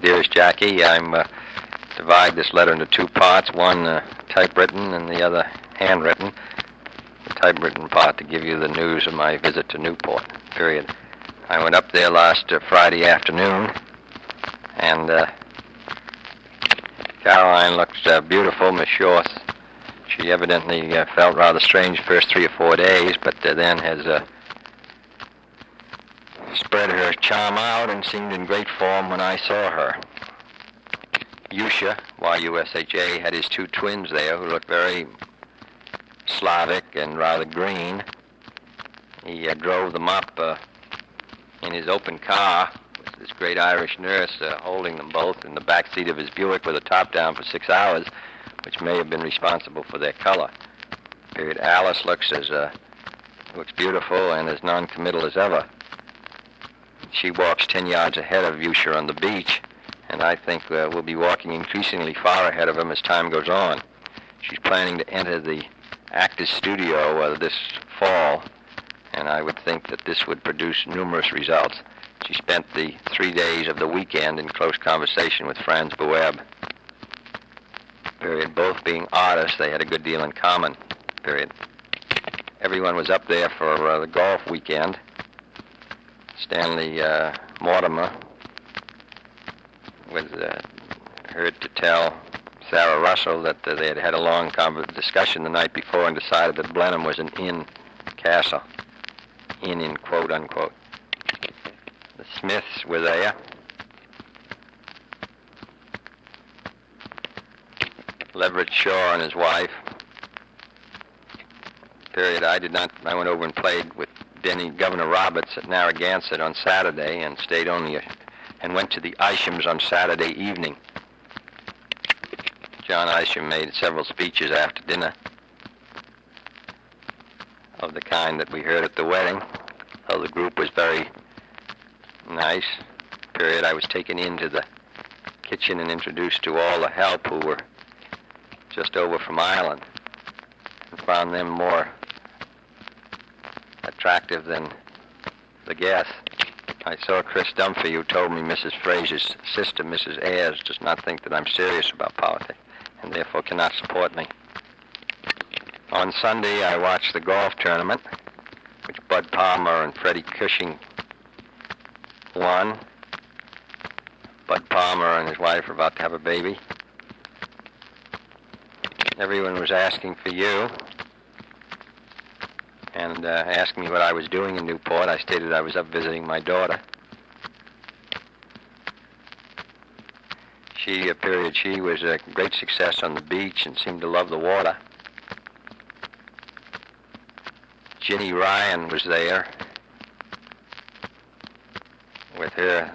Dearest Jackie, I'm divide this letter into two parts, one typewritten and the other handwritten. The typewritten part to give you the news of my visit to Newport, period. I went up there last Friday afternoon, and Caroline looks beautiful, Miss Shorth. She evidently felt rather strange the first 3 or 4 days, but then has spread her charm out and seemed in great form when I saw her. Yusha, Y-U-S-H-A, had his two twins there who looked very Slavic and rather green. He drove them up in his open car with this great Irish nurse holding them both in the back seat of his Buick with the top down for 6 hours, which may have been responsible for their color. Period. Alice looks beautiful and as non-committal as ever. She walks 10 yards ahead of Yusha on the beach, and I think we'll be walking increasingly far ahead of him as time goes on. She's planning to enter the actor's studio this fall, and I would think that this would produce numerous results. She spent the 3 days of the weekend in close conversation with Franz Boeb. Period. Both being artists, they had a good deal in common. Period. Everyone was up there for the golf weekend. Stanley Mortimer was heard to tell Sarah Russell that they had had a long discussion the night before and decided that Blenheim was an inn castle. Inn in quote unquote. The Smiths were there. Leverett Shaw and his wife. Period. I went over and played with Governor Roberts at Narragansett on Saturday and stayed and went to the Ishams on Saturday evening. John Isham made several speeches after dinner of the kind that we heard at the wedding. So the group was very nice. Period. I was taken into the kitchen and introduced to all the help who were just over from Ireland and found them more attractive than the guests. I saw Chris Dunphy, who told me Mrs. Fraser's sister, Mrs. Ayres, does not think that I'm serious about politics and therefore cannot support me. On Sunday, I watched the golf tournament, which Bud Palmer and Freddie Cushing won. Bud Palmer and his wife are about to have a baby. Everyone was asking for you and asked me what I was doing in Newport. I stated I was up visiting my daughter. She was a great success on the beach and seemed to love the water. Ginny Ryan was there with her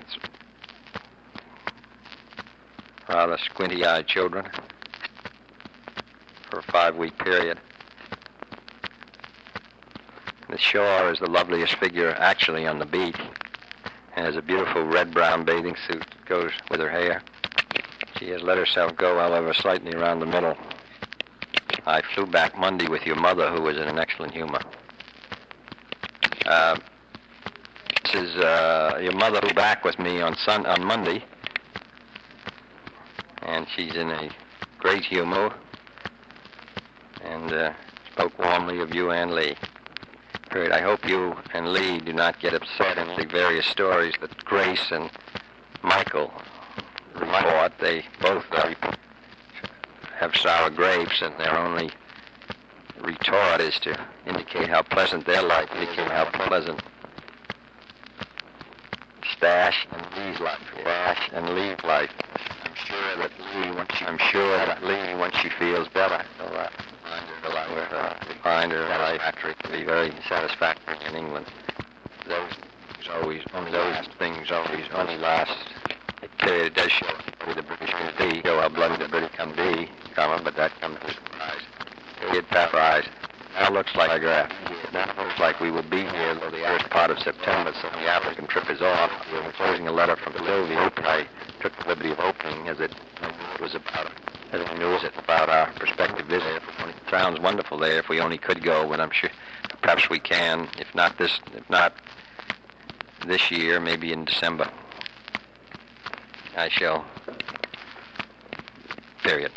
rather squinty-eyed children for a 5-week period. Miss Shaw is the loveliest figure actually on the beach and has a beautiful red-brown bathing suit that goes with her hair. She has let herself go, however, slightly around the middle. I flew back Monday with your mother, who was in an excellent humor. This is your mother flew back with me on Monday, and she's in a great humor and spoke warmly of you and Lee. Period. I hope you and Lee do not get upset in the various stories that Grace and Michael report. They both have sour grapes, and their only retort is to indicate how pleasant their life became, how pleasant Stash and Lee's life. Stash and Lee's life. I'm sure that Lee, once she feels better, will find her life to be very satisfactory in England. Those things always only last. It does show the British can be, show how bloody the British can be, but that comes as a surprise. It papized. Now looks like a graph. Now looks like we will be here the first part of September, so the African trip is off. We're enclosing a letter from Sylvia. I took the liberty of opening as it was about our prospective visit. It sounds wonderful there. If we only could go, but I'm sure perhaps we can. If not this year, maybe in December. I shall. Period.